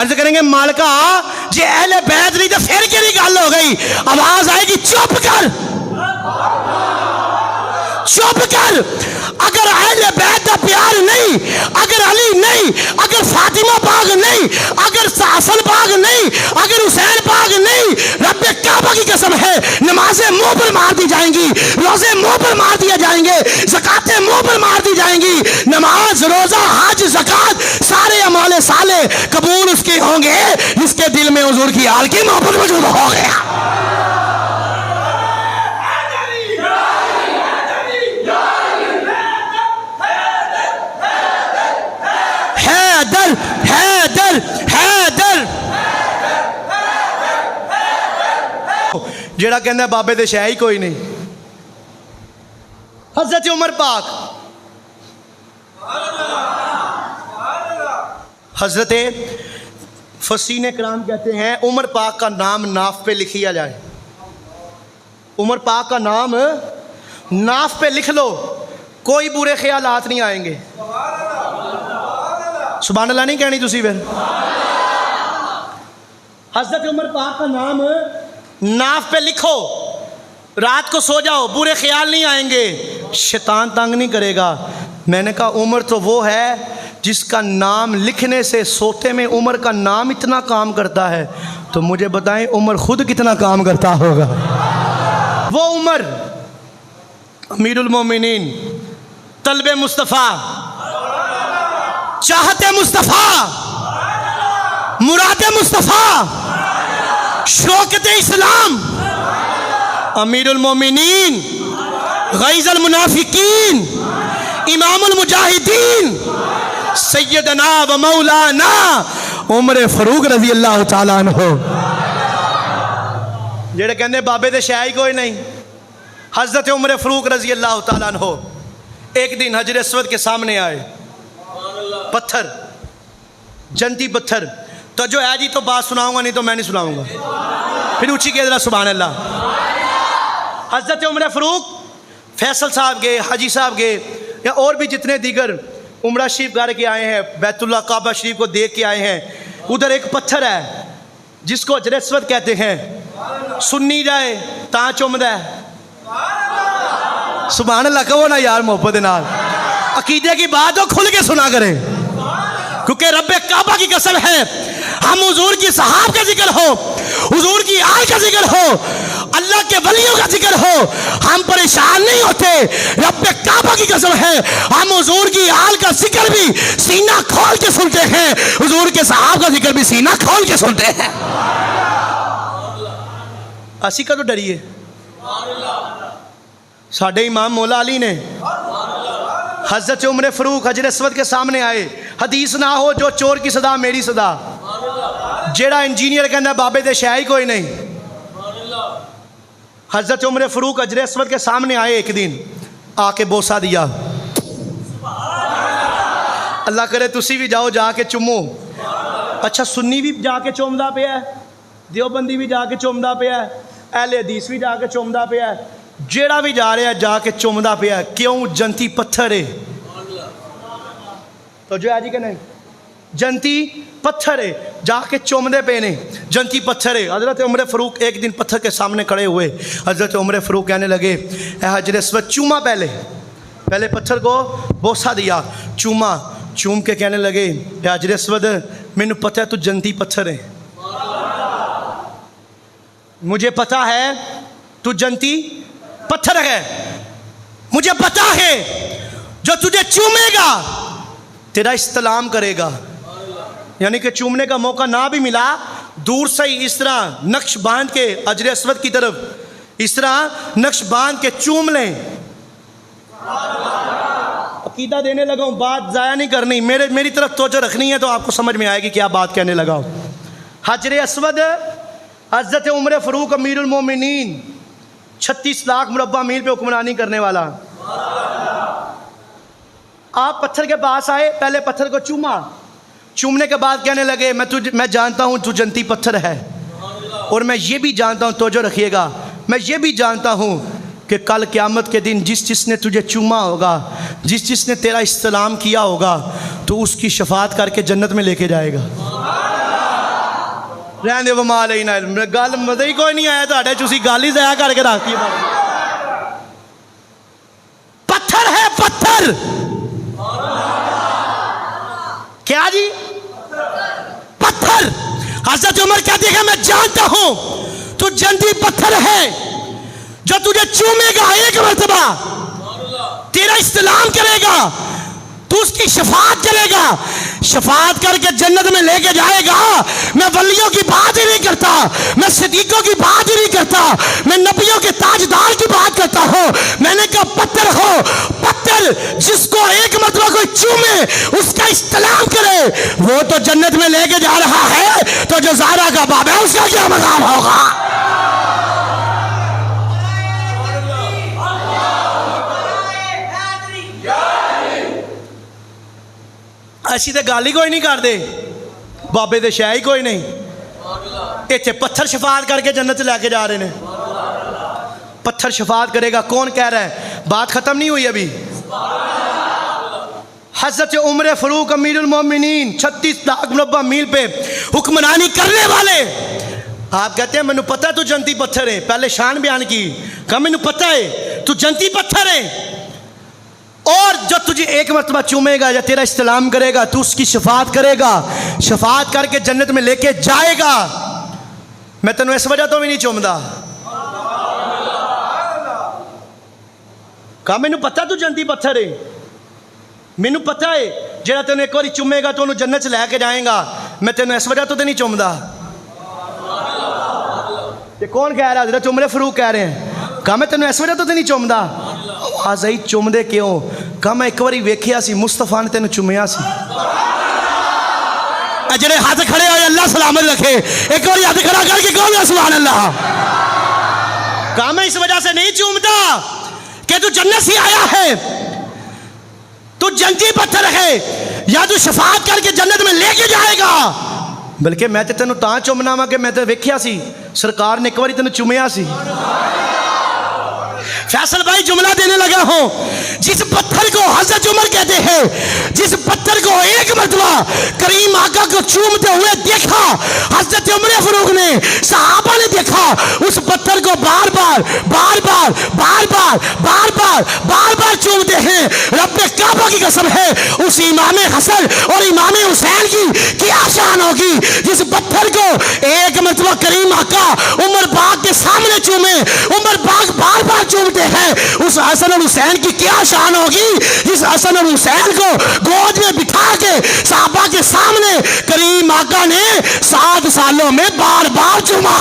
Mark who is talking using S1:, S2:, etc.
S1: अर्ज करेंगे मालका जे अहले बैत नहीं तो फिर केड़ी गल हो गई। आवाज आएगी चुप कर, चुप कर। अगर अहले बैत का प्यार नहीं, अगर अली नहीं, अगर फातिमा पाक नहीं, अगर हसन पाक नहीं, अगर हुसैन पाक नहीं, रब्बे काबा की कसम है नमाजें मुंह पर मार दी जाएंगी, रोजे मुंह पर मार दिए जाएंगे, ज़कातें मुंह पर मार दी जाएंगी। नमाज, रोजा, हज, ज़कात सारे अमाले साले कबूल उसके होंगे जिसके दिल में हुजूर की आल की मोहब्बत मौजूद हो गया। हैदर हैदर हैदर जेड़ा कहंदा बाबे दे शै ही कोई नहीं। हज़रत उमर पाक, हजरत फसीने कराम कहते हैं उमर पाक का नाम नाफ पे लिख लिया जाए, उमर पाक का नाम नाफ पे लिख लो, कोई बुरे ख्यालात नहीं आएंगे। सुभान अल्लाह नहीं कहनी तुसी फिर। हजरत उमर पाक का नाम नाफ पे लिखो, रात को सो जाओ, बुरे ख्याल नहीं आएंगे, शैतान तंग नहीं करेगा। मैंने कहा उमर तो वो है जिसका नाम लिखने से सोते में उमर का नाम इतना काम करता है, तो मुझे बताएं उमर खुद कितना काम करता होगा। वो उमर अमीरुल मोमिनीन, तलबे मुस्तफ़ा, चाहते मुस्तफ़ा, मुरादे मुस्तफ़ा, शौकते इस्लाम, अमीरुल मोमिनीन, गईज़ुल मुनाफिकीन, इमामुल मुजाहिदीन, सैयदना व मौलाना उमर फारूक रज़ी अल्लाह तआला अन्हु। जेड़े कहंदे बाबे दे शै ही कोई नहीं। हज़रत उमर फारूक रज़ी अल्लाह तआला अन्हु एक दिन हजर अस्वद के सामने आए, पत्थर, जंती पत्थर। तो जो है जी तो बात सुनाऊंगा, नहीं तो मैं नहीं सुनाऊंगा। फिर ऊंची कह देना सुभान अल्लाह। हज़रत उमर फारूक फैसल साहब गए, हाजी साहब गए, या और भी जितने दीगर उमरा शरीफ करके आए हैं, बैतुल्लाह काबा शरीफ को देख के आए हैं, उधर एक पत्थर है जिसको हजर अस्वद कहते हैं। सुन्नी जाए ता चुमदा है। सुभान अल्लाह कहो ना यार मोहब्बत नाल। अकीदे की बात हो खुल के सुना करें, क्योंकि रब्बे काबा की कसम है हम हुजूर की सहाब का जिक्र हो, हुजूर की आल का जिक्र हो, अल्लाह के वलियों का जिक्र हो, हम परेशान नहीं होते। रब्बे काबा की कसम है हम हुजूर की आल का जिक्र भी सीना खोल के सुनते हैं, हुजूर के सहाब का जिक्र भी सीना खोल के सुनते हैं। असी कदों डरिए। साडे इमाम मौला अली ने हज़रत उमर फारूक हजर अस्वद के सामने आए। हदीस ना हो जो चोर की सदा मेरी सदा, जेड़ा इंजीनियर कहना बाबे दे शै ही कोई नहीं। हज़रत उमर फारूक हजर अस्वद के सामने आए एक दिन, आके बोसा दिया। अल्लाह करे तुसी भी जाओ जाके चुमो। अच्छा सुन्नी भी जाके चुमदा पिया, देवबंदी भी जाके चुमदा पिया, अहले हदीस भी जाके चुमदा पिया, जेड़ा भी जा रहा है जाके चुमदा पिया। क्यों? जंती पत्थर है। तो जो है जी कहने जंती पत्थर है, जाके चुमदे पे ने, जंती पत्थर है। हज़रत उमर फारूक एक दिन पत्थर के सामने खड़े हुए। हज़रत उमर फारूक कहने लगे हजर अस्वद चूमा, पहले पहले पत्थर को बोसा दिया, चूमा, चूम के कहने लगे हजर अस्वद मैनू पता है तू जंती पत्थर है, मुझे पता है तू जंती पत्थर है, मुझे पता है जो तुझे चूमेगा तेरा इस्तेलाम करेगा। यानी कि चूमने का मौका ना भी मिला, दूर से ही इस तरह नक्श बांध के हजर अस्वद की तरफ इस तरह नक्श बांध के चूम लें। अकीदा देने लगा हूँ, बात ज़ाया नहीं करनी, मेरी तरफ तवज्जो रखनी है तो आपको समझ में आएगी क्या बात कहने लगा हूँ। हजर अस्वद हज़रत उमर फारूक अमीरुल मोमिनीन 36 लाख मुरब्बा मील पे हुक्मरानी करने वाला। आप पत्थर के पास आए, पहले पत्थर को चूमा, चूमने के बाद कहने लगे मैं जानता हूँ तू जंती पत्थर है, और मैं ये भी जानता हूँ, तवज्जो रखिएगा, मैं ये भी जानता हूँ कि कल क़यामत के दिन जिसने तुझे चूमा होगा, जिसने तेरा इस्तेलाम किया होगा, तो उसकी शफात करके जन्नत में लेके जाएगा। रहने दो बमाल ही ना गल मजा ही कोई नहीं आया ਤੁਹਾਡੇ ਤੁਸੀਂ ਗੱਲ ही ज़ाया करके रखती है पत्थर है पत्थर क्या जी पत्थर हजरत उमर कहते हैं मैं जानता हूं तू जंदी पत्थर है जो तुझे चूमेगा एक मर्तबा तेरा इस्तेलाम करेगा तू उसकी शफात करेगा शफात करके जन्नत में लेके जाएगा मैं वलियों की बात ही नहीं करता मैं सिद्दीकों की बात ही नहीं करता मैं नबियों के ताजदार की बात करता हूं मैंने कहा पत्थर हो पत्थर जिसको एक मर्तबा कोई चूमे उसका इस्तेलाम करे वो तो जन्नत में लेके जा रहा है तो जो ज़ारा का बाप है उसका क्या मकाम होगा असी तो गल ही कोई नहीं करते बाबे दे शह ही कोई नहीं इतने पत्थर शफात करके जन्नत लैके जा रहे हैं पत्थर शफात करेगा कौन कह रहा है बात खत्म नहीं हुई अभी हजरत उमर फरूक अमीरुल मोमिनीन 36 लाख मुरब्बा मील पे हुक्मरानी करने वाले आप कहते हैं मैनू पता है तू जंती पत्थर है पहले शान बयान की कहा मैनू पता है तू जंती पत्थर है और जो तुझे एक मरतबा चूमेगा या तेरा इस्तेलाम करेगा तू उसकी शफात करेगा शफात करके जन्नत में लेके जाएगा मैं तेनों इस वजह तो भी नहीं चूमदा कहा मैनू पता तू जंती पत्थर है मैनू पता है जेड़ा तेन एक बार चूमेगा तो उन्होंने जन्नत च लैके जाएगा मैं तेनों इस वजह तो नहीं चूमदा ये कौन कह रहा है उमर फरूक कह रहे हैं कहा मैं तेनों इस वजह तो नहीं चूमदा आवाज आई चुमदे क्यों कहा मैं एक बार वेख्या सी मुस्तफा ने तेन चुमिया सी जेड़े हाथ खड़े होए अल्लाह सलामत रखे एक बार हाथ खड़ा करके कहो सुभान अल्लाह कहा मैं इस वजह से नहीं चूमता कि तू जन्नत से आया है तू जंती पत्थर है या तू शफात करके जन्नत में लेके जाएगा बल्कि मैं तो तेन तां चुमना वा कि मैं तो वेख्या सी सरकार ने एक बार तेन चुमिया सी फैसल भाई जुमला देने लगा हूं जिस पत्थर को हजरत उमर कहते हैं जिस पत्थर को एक मरतबा करीम आका को चूमते हुए देखा हजरत उमर फारूक ने सहाबा ने देखा उस पत्थर को बार बार बार बार बार बार बार बार बार बार चूमते हैं रब्बे काबा की कसम है उस इमाम हसन और इमाम हुसैन की क्या शान होगी जिस पत्थर को एक मरतबा करीम आका उमर बाग के सामने चूमे उमर बाग बार बार चूमते हैं उस हसन और हुसैन की क्या शान होगी जिस हसन और हुसैन को गोद में बिठा के साहबा के सामने करीम आका ने 7 सालों में बार बार चूमा